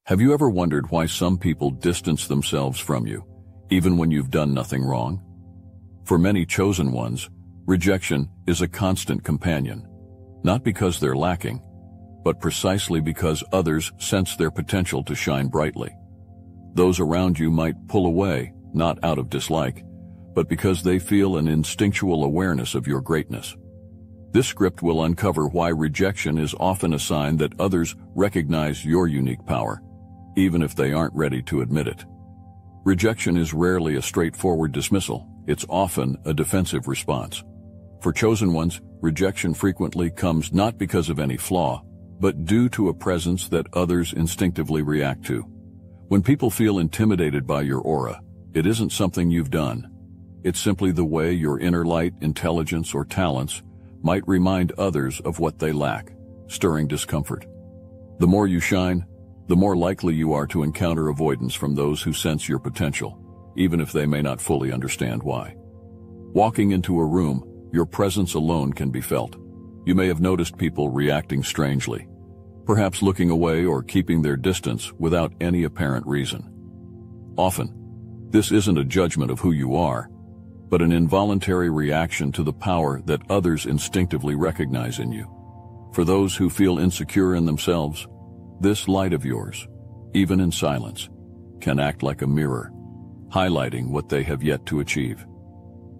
Have you ever wondered why some people distance themselves from you, even when you've done nothing wrong? For many chosen ones, rejection is a constant companion, not because they're lacking, but precisely because others sense their potential to shine brightly. Those around you might pull away, not out of dislike, but because they feel an instinctual awareness of your greatness. This script will uncover why rejection is often a sign that others recognize your unique power, even if they aren't ready to admit it. Rejection is rarely a straightforward dismissal. It's often a defensive response. For chosen ones, rejection frequently comes not because of any flaw, but due to a presence that others instinctively react to. When people feel intimidated by your aura, it isn't something you've done. It's simply the way your inner light, intelligence, or talents might remind others of what they lack, stirring discomfort. The more you shine, the more likely you are to encounter avoidance from those who sense your potential, even if they may not fully understand why. Walking into a room, your presence alone can be felt. You may have noticed people reacting strangely, perhaps looking away or keeping their distance without any apparent reason. Often, this isn't a judgment of who you are, but an involuntary reaction to the power that others instinctively recognize in you. For those who feel insecure in themselves, this light of yours, even in silence, can act like a mirror, highlighting what they have yet to achieve.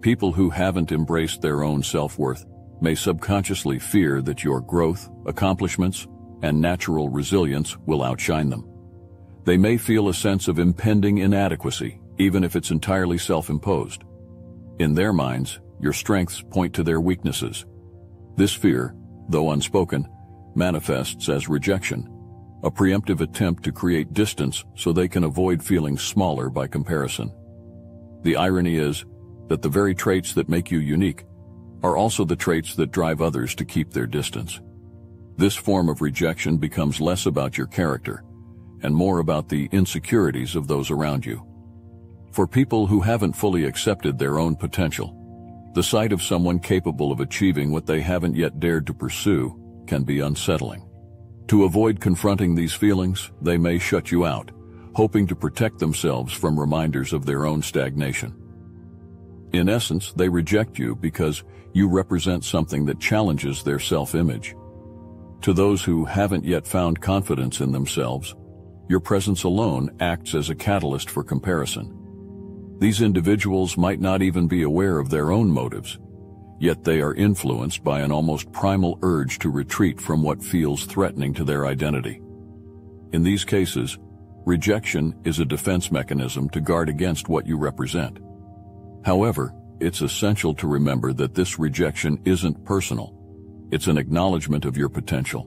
People who haven't embraced their own self-worth may subconsciously fear that your growth, accomplishments, and natural resilience will outshine them. They may feel a sense of impending inadequacy, even if it's entirely self-imposed. In their minds, your strengths point to their weaknesses. This fear, though unspoken, manifests as rejection, a preemptive attempt to create distance so they can avoid feeling smaller by comparison. The irony is that the very traits that make you unique are also the traits that drive others to keep their distance. This form of rejection becomes less about your character and more about the insecurities of those around you. For people who haven't fully accepted their own potential, the sight of someone capable of achieving what they haven't yet dared to pursue can be unsettling. To avoid confronting these feelings, they may shut you out, hoping to protect themselves from reminders of their own stagnation. In essence, they reject you because you represent something that challenges their self-image. To those who haven't yet found confidence in themselves, your presence alone acts as a catalyst for comparison. These individuals might not even be aware of their own motives, yet they are influenced by an almost primal urge to retreat from what feels threatening to their identity. In these cases, rejection is a defense mechanism to guard against what you represent. However, it's essential to remember that this rejection isn't personal. It's an acknowledgment of your potential.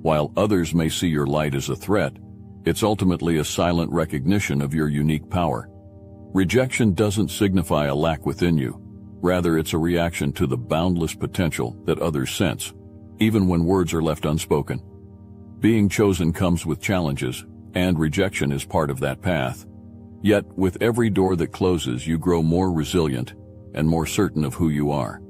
While others may see your light as a threat, it's ultimately a silent recognition of your unique power. Rejection doesn't signify a lack within you. Rather, it's a reaction to the boundless potential that others sense, even when words are left unspoken. Being chosen comes with challenges, and rejection is part of that path. Yet, with every door that closes, you grow more resilient and more certain of who you are.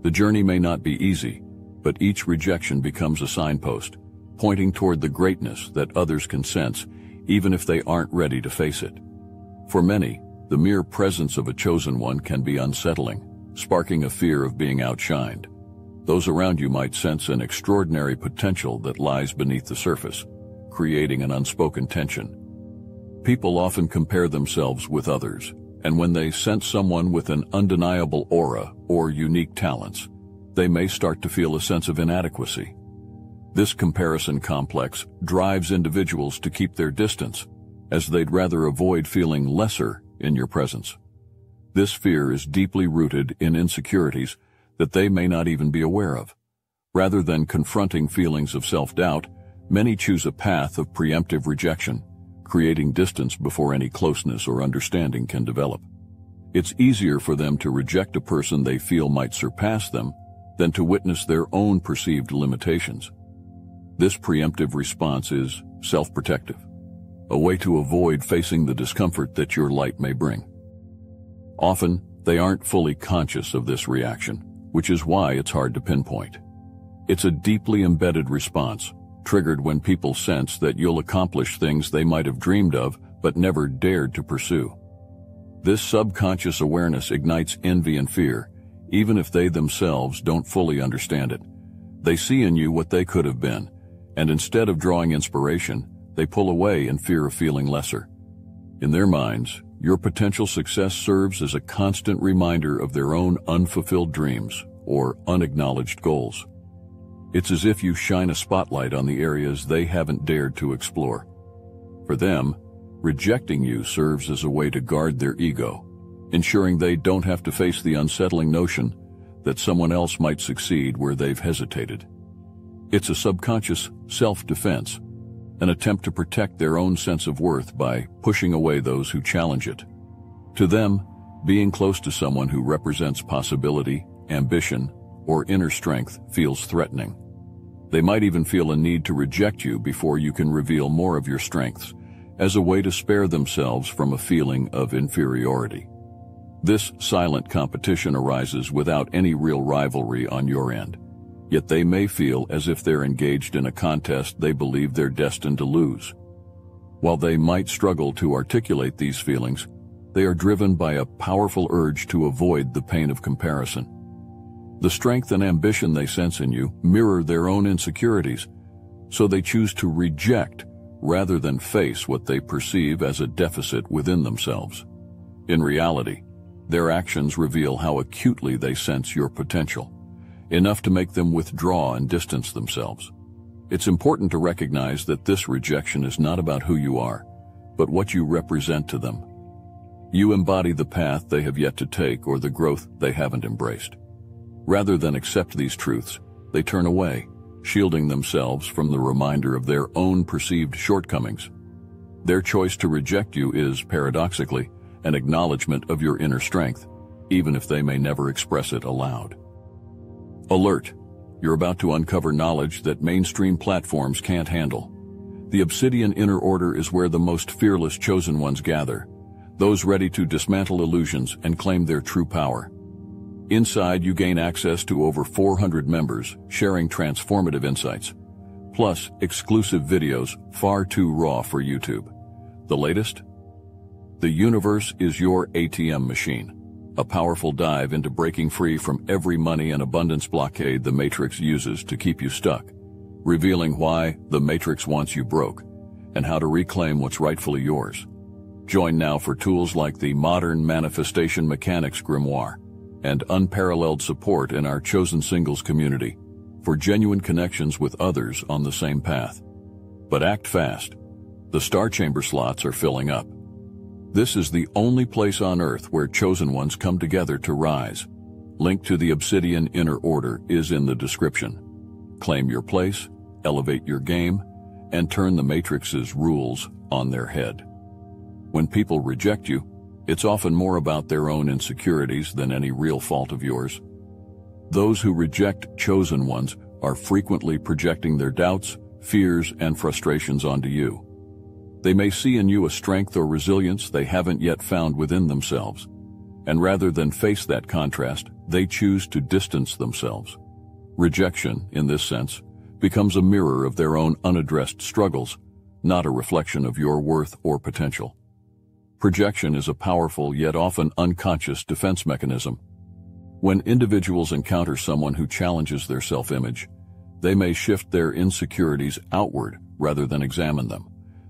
The journey may not be easy, but each rejection becomes a signpost, pointing toward the greatness that others can sense, even if they aren't ready to face it. For many, the mere presence of a chosen one can be unsettling, sparking a fear of being outshined. Those around you might sense an extraordinary potential that lies beneath the surface, creating an unspoken tension. People often compare themselves with others, and when they sense someone with an undeniable aura or unique talents, they may start to feel a sense of inadequacy. This comparison complex drives individuals to keep their distance, as they'd rather avoid feeling lesser in your presence. This fear is deeply rooted in insecurities that they may not even be aware of. Rather than confronting feelings of self-doubt, many choose a path of preemptive rejection, creating distance before any closeness or understanding can develop. It's easier for them to reject a person they feel might surpass them than to witness their own perceived limitations. This preemptive response is self-protective, a way to avoid facing the discomfort that your light may bring. Often, they aren't fully conscious of this reaction, which is why it's hard to pinpoint. It's a deeply embedded response, triggered when people sense that you'll accomplish things they might have dreamed of but never dared to pursue. This subconscious awareness ignites envy and fear, even if they themselves don't fully understand it. They see in you what they could have been, and instead of drawing inspiration, they pull away in fear of feeling lesser. In their minds, your potential success serves as a constant reminder of their own unfulfilled dreams or unacknowledged goals. It's as if you shine a spotlight on the areas they haven't dared to explore. For them, rejecting you serves as a way to guard their ego, ensuring they don't have to face the unsettling notion that someone else might succeed where they've hesitated. It's a subconscious self-defense, an attempt to protect their own sense of worth by pushing away those who challenge it. To them, being close to someone who represents possibility, ambition, or inner strength feels threatening. They might even feel a need to reject you before you can reveal more of your strengths, as a way to spare themselves from a feeling of inferiority. This silent competition arises without any real rivalry on your end, yet they may feel as if they're engaged in a contest they believe they're destined to lose. While they might struggle to articulate these feelings, they are driven by a powerful urge to avoid the pain of comparison. The strength and ambition they sense in you mirror their own insecurities, so they choose to reject rather than face what they perceive as a deficit within themselves. In reality, their actions reveal how acutely they sense your potential, enough to make them withdraw and distance themselves. It's important to recognize that this rejection is not about who you are, but what you represent to them. You embody the path they have yet to take or the growth they haven't embraced. Rather than accept these truths, they turn away, shielding themselves from the reminder of their own perceived shortcomings. Their choice to reject you is, paradoxically, an acknowledgment of your inner strength, even if they may never express it aloud. Alert! You're about to uncover knowledge that mainstream platforms can't handle. The Obsidian inner order is where the most fearless chosen ones gather, those ready to dismantle illusions and claim their true power. Inside, you gain access to over 400 members sharing transformative insights, plus exclusive videos far too raw for YouTube. The latest? The universe is your ATM machine, a powerful dive into breaking free from every money and abundance blockade the Matrix uses to keep you stuck, revealing why the Matrix wants you broke and how to reclaim what's rightfully yours. Join now for tools like the Modern Manifestation Mechanics Grimoire and unparalleled support in our Chosen Singles community for genuine connections with others on the same path. But act fast. The Star Chamber slots are filling up. This is the only place on Earth where chosen ones come together to rise. Link to the Obsidian Inner Order is in the description. Claim your place, elevate your game, and turn the Matrix's rules on their head. When people reject you, it's often more about their own insecurities than any real fault of yours. Those who reject chosen ones are frequently projecting their doubts, fears, and frustrations onto you. They may see in you a strength or resilience they haven't yet found within themselves, and rather than face that contrast, they choose to distance themselves. Rejection, in this sense, becomes a mirror of their own unaddressed struggles, not a reflection of your worth or potential. Projection is a powerful yet often unconscious defense mechanism. When individuals encounter someone who challenges their self-image, they may shift their insecurities outward rather than examine them.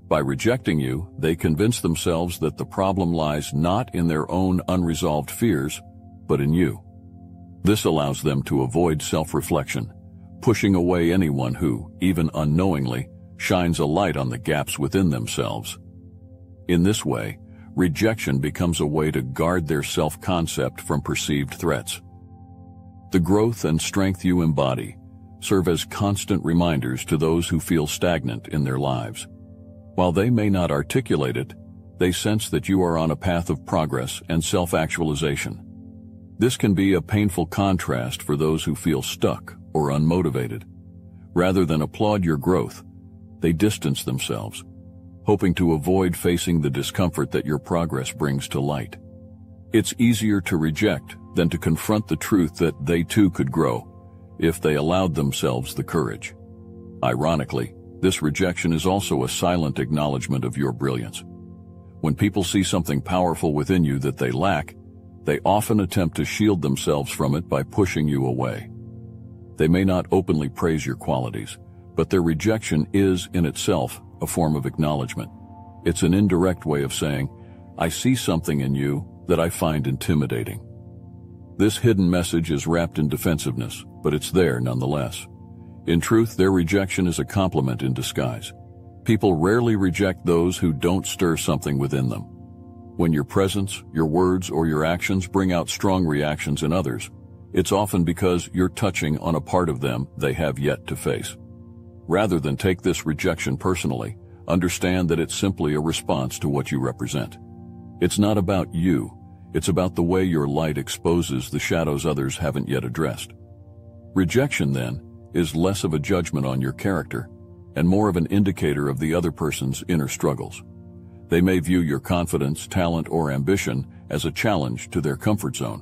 By rejecting you, they convince themselves that the problem lies not in their own unresolved fears, but in you. This allows them to avoid self-reflection, pushing away anyone who, even unknowingly, shines a light on the gaps within themselves. In this way, rejection becomes a way to guard their self-concept from perceived threats. The growth and strength you embody serve as constant reminders to those who feel stagnant in their lives. While they may not articulate it, they sense that you are on a path of progress and self-actualization. This can be a painful contrast for those who feel stuck or unmotivated. Rather than applaud your growth, they distance themselves, hoping to avoid facing the discomfort that your progress brings to light. It's easier to reject than to confront the truth that they too could grow if they allowed themselves the courage. Ironically, This rejection is also a silent acknowledgment of your brilliance. When people see something powerful within you that they lack, they often attempt to shield themselves from it by pushing you away. They may not openly praise your qualities, but their rejection is, in itself, a form of acknowledgment. It's an indirect way of saying, "I see something in you that I find intimidating." This hidden message is wrapped in defensiveness, but it's there nonetheless. In truth, their rejection is a compliment in disguise. People rarely reject those who don't stir something within them. When your presence, your words, or your actions bring out strong reactions in others, it's often because you're touching on a part of them they have yet to face. Rather than take this rejection personally, understand that it's simply a response to what you represent. It's not about you, it's about the way your light exposes the shadows others haven't yet addressed. Rejection, then, is less of a judgment on your character and more of an indicator of the other person's inner struggles. They may view your confidence, talent, or ambition as a challenge to their comfort zone.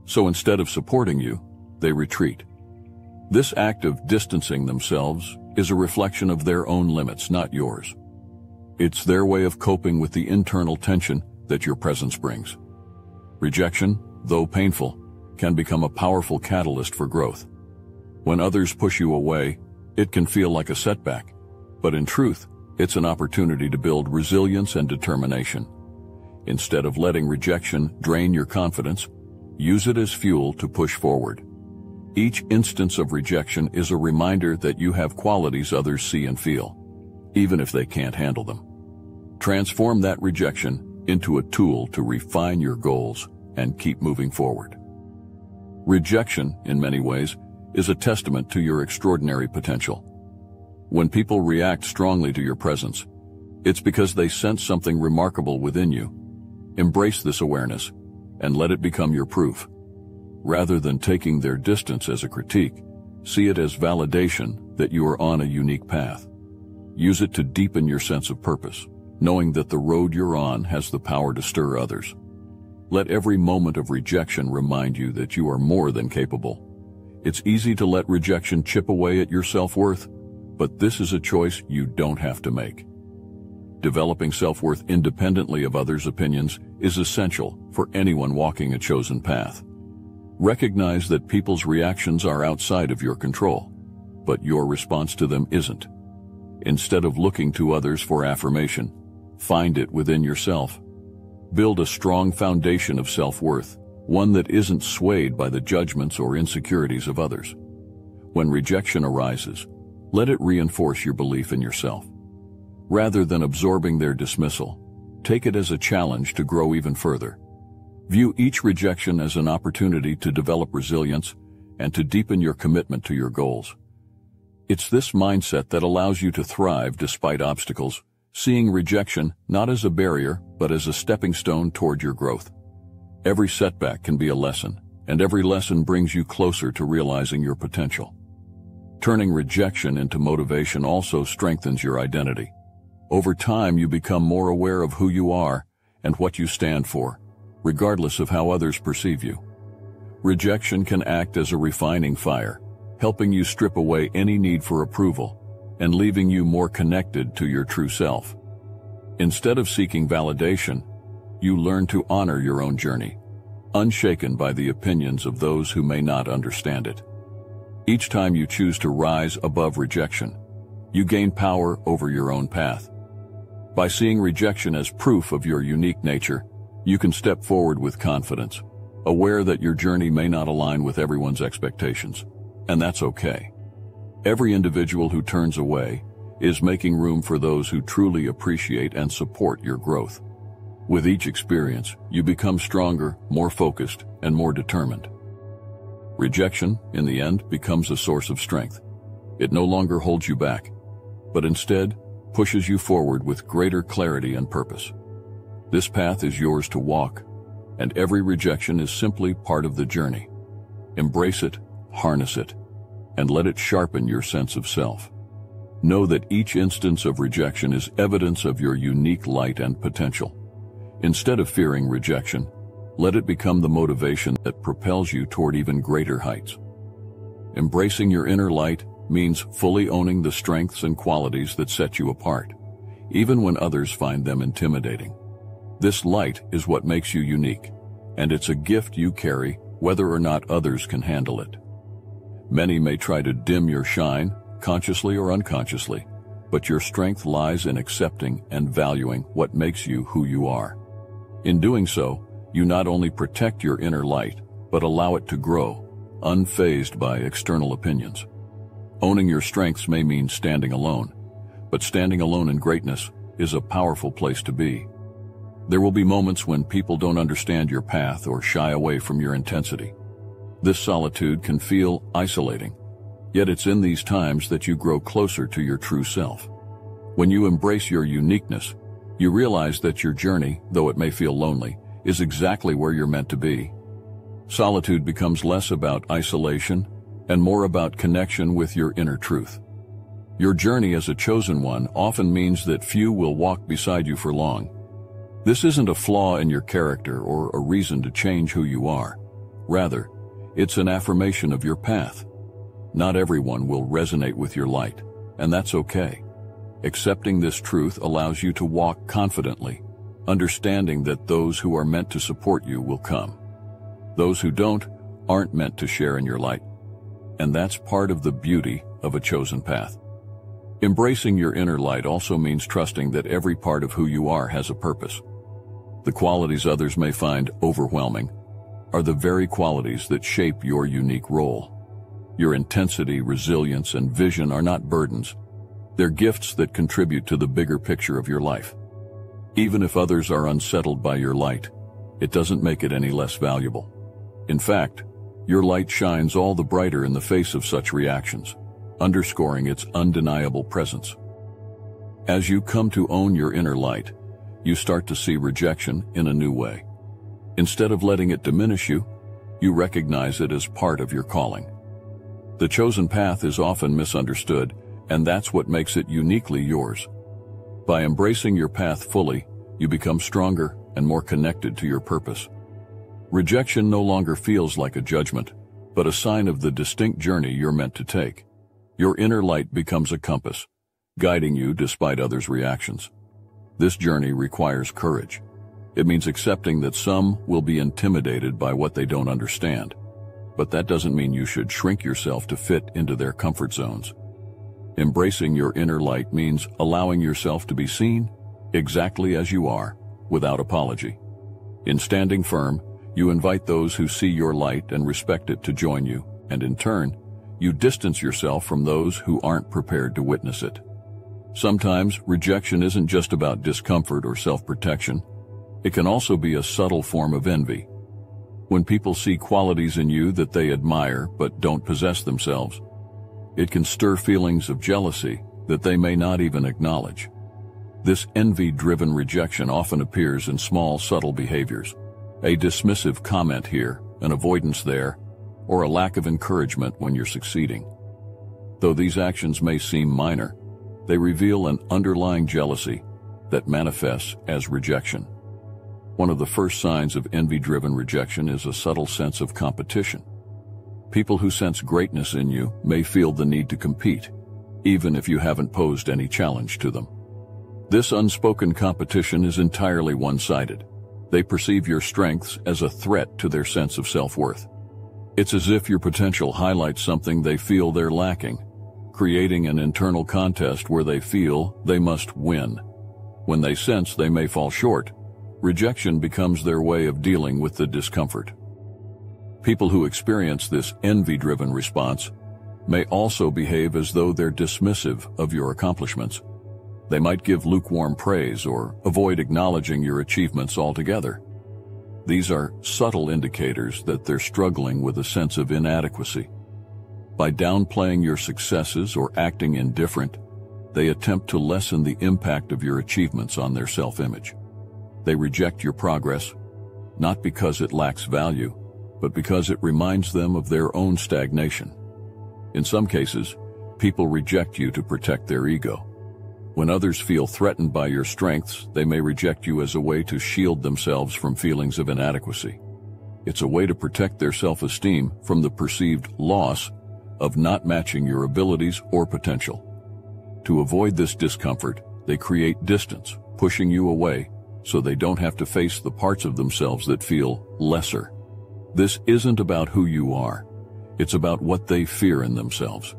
So instead of supporting you, they retreat. This act of distancing themselves is a reflection of their own limits, not yours. It's their way of coping with the internal tension that your presence brings. Rejection, though painful, can become a powerful catalyst for growth. When others push you away, it can feel like a setback, but in truth, it's an opportunity to build resilience and determination. Instead of letting rejection drain your confidence, use it as fuel to push forward. Each instance of rejection is a reminder that you have qualities others see and feel, even if they can't handle them. Transform that rejection into a tool to refine your goals and keep moving forward. Rejection, in many ways, is a testament to your extraordinary potential. When people react strongly to your presence, it's because they sense something remarkable within you. Embrace this awareness and let it become your proof. Rather than taking their distance as a critique, see it as validation that you are on a unique path. Use it to deepen your sense of purpose, knowing that the road you're on has the power to stir others. Let every moment of rejection remind you that you are more than capable. It's easy to let rejection chip away at your self-worth, but this is a choice you don't have to make. Developing self-worth independently of others' opinions is essential for anyone walking a chosen path. Recognize that people's reactions are outside of your control, but your response to them isn't. Instead of looking to others for affirmation, find it within yourself. Build a strong foundation of self-worth, one that isn't swayed by the judgments or insecurities of others. When rejection arises, let it reinforce your belief in yourself. Rather than absorbing their dismissal, take it as a challenge to grow even further. View each rejection as an opportunity to develop resilience and to deepen your commitment to your goals. It's this mindset that allows you to thrive despite obstacles, seeing rejection not as a barrier, but as a stepping stone toward your growth. Every setback can be a lesson, and every lesson brings you closer to realizing your potential. Turning rejection into motivation also strengthens your identity. Over time, you become more aware of who you are and what you stand for, regardless of how others perceive you. Rejection can act as a refining fire, helping you strip away any need for approval and leaving you more connected to your true self. Instead of seeking validation, you learn to honor your own journey, unshaken by the opinions of those who may not understand it. Each time you choose to rise above rejection, you gain power over your own path. By seeing rejection as proof of your unique nature, you can step forward with confidence, aware that your journey may not align with everyone's expectations, and that's okay. Every individual who turns away is making room for those who truly appreciate and support your growth. With each experience, you become stronger, more focused, and more determined. Rejection, in the end, becomes a source of strength. It no longer holds you back, but instead pushes you forward with greater clarity and purpose. This path is yours to walk, and every rejection is simply part of the journey. Embrace it, harness it, and let it sharpen your sense of self. Know that each instance of rejection is evidence of your unique light and potential. Instead of fearing rejection, let it become the motivation that propels you toward even greater heights. Embracing your inner light means fully owning the strengths and qualities that set you apart, even when others find them intimidating. This light is what makes you unique, and it's a gift you carry whether or not others can handle it. Many may try to dim your shine, consciously or unconsciously, but your strength lies in accepting and valuing what makes you who you are. In doing so, you not only protect your inner light, but allow it to grow, unfazed by external opinions. Owning your strengths may mean standing alone, but standing alone in greatness is a powerful place to be. There will be moments when people don't understand your path or shy away from your intensity. This solitude can feel isolating, yet it's in these times that you grow closer to your true self. When you embrace your uniqueness, you realize that your journey, though it may feel lonely, is exactly where you're meant to be. Solitude becomes less about isolation and more about connection with your inner truth. Your journey as a chosen one often means that few will walk beside you for long. This isn't a flaw in your character or a reason to change who you are. Rather, it's an affirmation of your path. Not everyone will resonate with your light, and that's okay. Accepting this truth allows you to walk confidently, understanding that those who are meant to support you will come. Those who don't aren't meant to share in your light, and that's part of the beauty of a chosen path. Embracing your inner light also means trusting that every part of who you are has a purpose. The qualities others may find overwhelming are the very qualities that shape your unique role. Your intensity, resilience, and vision are not burdens. They're gifts that contribute to the bigger picture of your life. Even if others are unsettled by your light, it doesn't make it any less valuable. In fact, your light shines all the brighter in the face of such reactions, underscoring its undeniable presence. As you come to own your inner light, you start to see rejection in a new way. Instead of letting it diminish you, you recognize it as part of your calling. The chosen path is often misunderstood, and that's what makes it uniquely yours. By embracing your path fully, you become stronger and more connected to your purpose. Rejection no longer feels like a judgment, but a sign of the distinct journey you're meant to take. Your inner light becomes a compass, guiding you despite others' reactions. This journey requires courage. It means accepting that some will be intimidated by what they don't understand. But that doesn't mean you should shrink yourself to fit into their comfort zones. Embracing your inner light means allowing yourself to be seen exactly as you are, without apology. In standing firm, you invite those who see your light and respect it to join you, and in turn, you distance yourself from those who aren't prepared to witness it. Sometimes rejection isn't just about discomfort or self-protection. It can also be a subtle form of envy. When people see qualities in you that they admire but don't possess themselves, it can stir feelings of jealousy that they may not even acknowledge. This envy-driven rejection often appears in small, subtle behaviors. A dismissive comment here, an avoidance there, or a lack of encouragement when you're succeeding. Though these actions may seem minor, they reveal an underlying jealousy that manifests as rejection. One of the first signs of envy-driven rejection is a subtle sense of competition. People who sense greatness in you may feel the need to compete, even if you haven't posed any challenge to them. This unspoken competition is entirely one-sided. They perceive your strengths as a threat to their sense of self-worth. It's as if your potential highlights something they feel they're lacking, creating an internal contest where they feel they must win. When they sense they may fall short, rejection becomes their way of dealing with the discomfort. People who experience this envy-driven response may also behave as though they're dismissive of your accomplishments. They might give lukewarm praise or avoid acknowledging your achievements altogether. These are subtle indicators that they're struggling with a sense of inadequacy. By downplaying your successes or acting indifferent, they attempt to lessen the impact of your achievements on their self-image. They reject your progress, not because it lacks value, but because it reminds them of their own stagnation. In some cases, people reject you to protect their ego. When others feel threatened by your strengths, they may reject you as a way to shield themselves from feelings of inadequacy. It's a way to protect their self-esteem from the perceived loss of not matching your abilities or potential. To avoid this discomfort, they create distance, pushing you away so they don't have to face the parts of themselves that feel lesser. This isn't about who you are. It's about what they fear in themselves.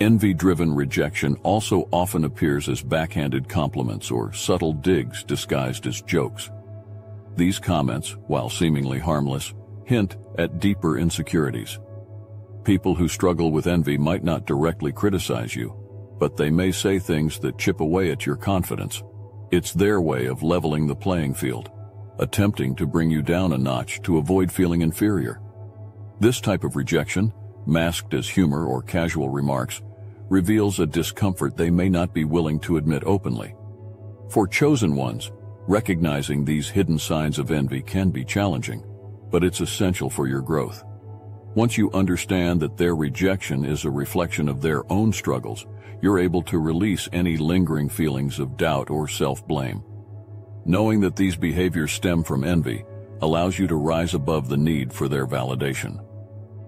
Envy-driven rejection also often appears as backhanded compliments or subtle digs disguised as jokes. These comments, while seemingly harmless, hint at deeper insecurities. People who struggle with envy might not directly criticize you, but they may say things that chip away at your confidence. It's their way of leveling the playing field, attempting to bring you down a notch to avoid feeling inferior. This type of rejection, masked as humor or casual remarks, reveals a discomfort they may not be willing to admit openly. For chosen ones, recognizing these hidden signs of envy can be challenging, but it's essential for your growth. Once you understand that their rejection is a reflection of their own struggles, you're able to release any lingering feelings of doubt or self-blame. Knowing that these behaviors stem from envy allows you to rise above the need for their validation.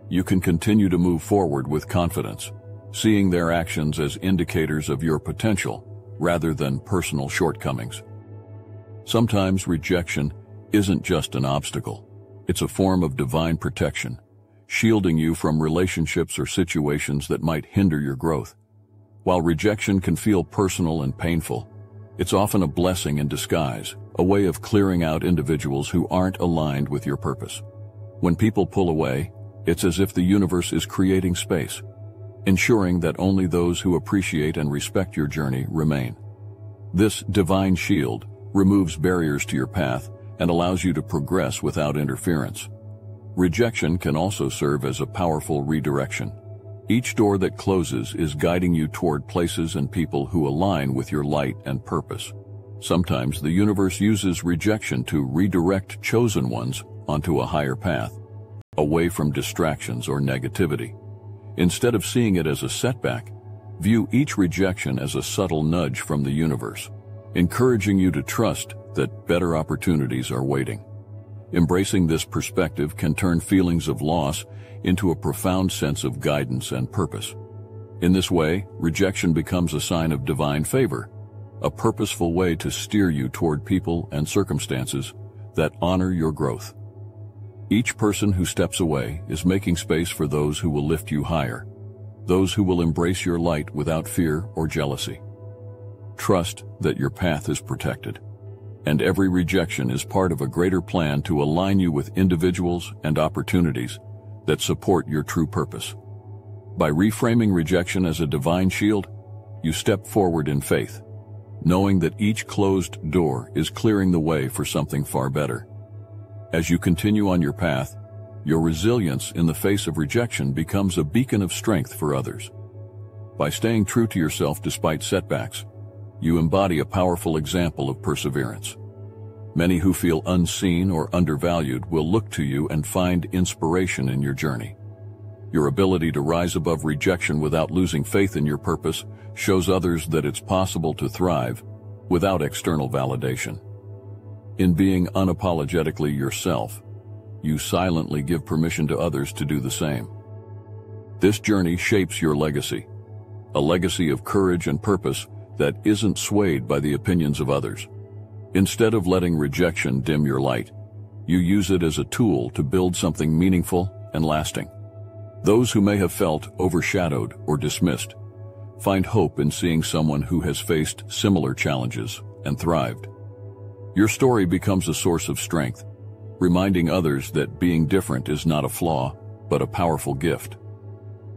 You can continue to move forward with confidence, seeing their actions as indicators of your potential rather than personal shortcomings. Sometimes rejection isn't just an obstacle. It's a form of divine protection, shielding you from relationships or situations that might hinder your growth. While rejection can feel personal and painful, it's often a blessing in disguise, a way of clearing out individuals who aren't aligned with your purpose. When people pull away, it's as if the universe is creating space, ensuring that only those who appreciate and respect your journey remain. This divine shield removes barriers to your path and allows you to progress without interference. Rejection can also serve as a powerful redirection. Each door that closes is guiding you toward places and people who align with your light and purpose. Sometimes the universe uses rejection to redirect chosen ones onto a higher path, away from distractions or negativity. Instead of seeing it as a setback, view each rejection as a subtle nudge from the universe, encouraging you to trust that better opportunities are waiting. Embracing this perspective can turn feelings of loss into a profound sense of guidance and purpose. In this way, rejection becomes a sign of divine favor, a purposeful way to steer you toward people and circumstances that honor your growth. Each person who steps away is making space for those who will lift you higher, those who will embrace your light without fear or jealousy. Trust that your path is protected, and every rejection is part of a greater plan to align you with individuals and opportunities that support your true purpose. By reframing rejection as a divine shield, you step forward in faith, knowing that each closed door is clearing the way for something far better. As you continue on your path, your resilience in the face of rejection becomes a beacon of strength for others. By staying true to yourself despite setbacks, you embody a powerful example of perseverance. Many who feel unseen or undervalued will look to you and find inspiration in your journey. Your ability to rise above rejection without losing faith in your purpose shows others that it's possible to thrive without external validation. In being unapologetically yourself, you silently give permission to others to do the same. This journey shapes your legacy, a legacy of courage and purpose that isn't swayed by the opinions of others. Instead of letting rejection dim your light, you use it as a tool to build something meaningful and lasting. Those who may have felt overshadowed or dismissed find hope in seeing someone who has faced similar challenges and thrived. Your story becomes a source of strength, reminding others that being different is not a flaw, but a powerful gift.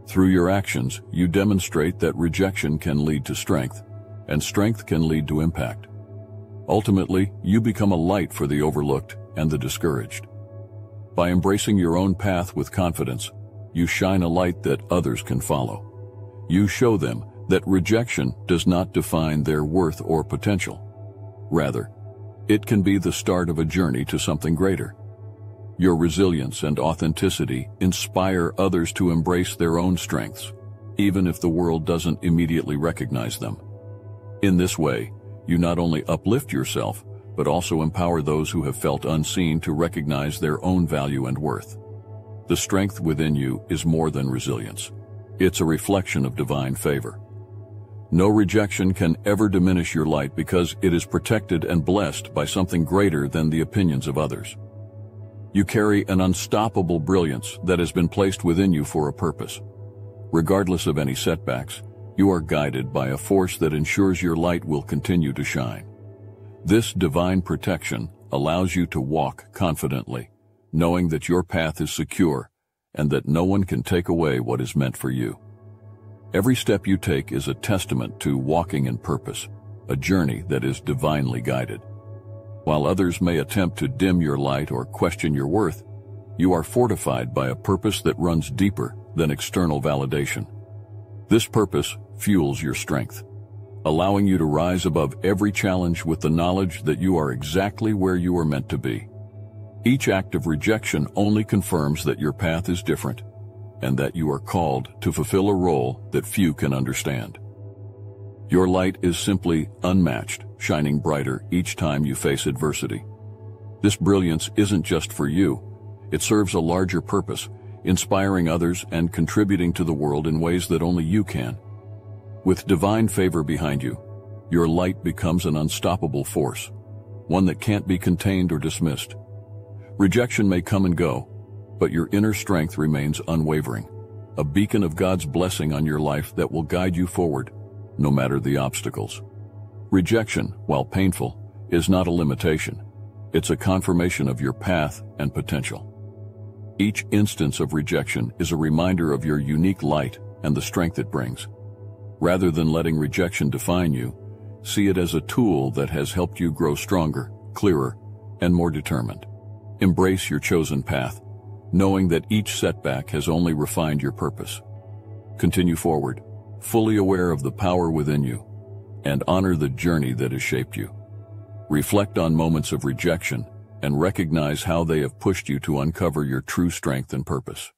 Through your actions, you demonstrate that rejection can lead to strength, and strength can lead to impact. Ultimately, you become a light for the overlooked and the discouraged. By embracing your own path with confidence, you shine a light that others can follow. You show them that rejection does not define their worth or potential. Rather, it can be the start of a journey to something greater. Your resilience and authenticity inspire others to embrace their own strengths, even if the world doesn't immediately recognize them. In this way, you not only uplift yourself, but also empower those who have felt unseen to recognize their own value and worth. The strength within you is more than resilience. It's a reflection of divine favor. No rejection can ever diminish your light because it is protected and blessed by something greater than the opinions of others. You carry an unstoppable brilliance that has been placed within you for a purpose. Regardless of any setbacks, you are guided by a force that ensures your light will continue to shine. This divine protection allows you to walk confidently, knowing that your path is secure and that no one can take away what is meant for you. Every step you take is a testament to walking in purpose, a journey that is divinely guided. While others may attempt to dim your light or question your worth, you are fortified by a purpose that runs deeper than external validation. This purpose fuels your strength, allowing you to rise above every challenge with the knowledge that you are exactly where you are meant to be. Each act of rejection only confirms that your path is different and that you are called to fulfill a role that few can understand. Your light is simply unmatched, shining brighter each time you face adversity. This brilliance isn't just for you. It serves a larger purpose, inspiring others and contributing to the world in ways that only you can. With divine favor behind you, your light becomes an unstoppable force, one that can't be contained or dismissed. Rejection may come and go, but your inner strength remains unwavering, a beacon of God's blessing on your life that will guide you forward, no matter the obstacles. Rejection, while painful, is not a limitation. It's a confirmation of your path and potential. Each instance of rejection is a reminder of your unique light and the strength it brings. Rather than letting rejection define you, see it as a tool that has helped you grow stronger, clearer, and more determined. Embrace your chosen path, knowing that each setback has only refined your purpose. Continue forward, fully aware of the power within you, and honor the journey that has shaped you. Reflect on moments of rejection and recognize how they have pushed you to uncover your true strength and purpose.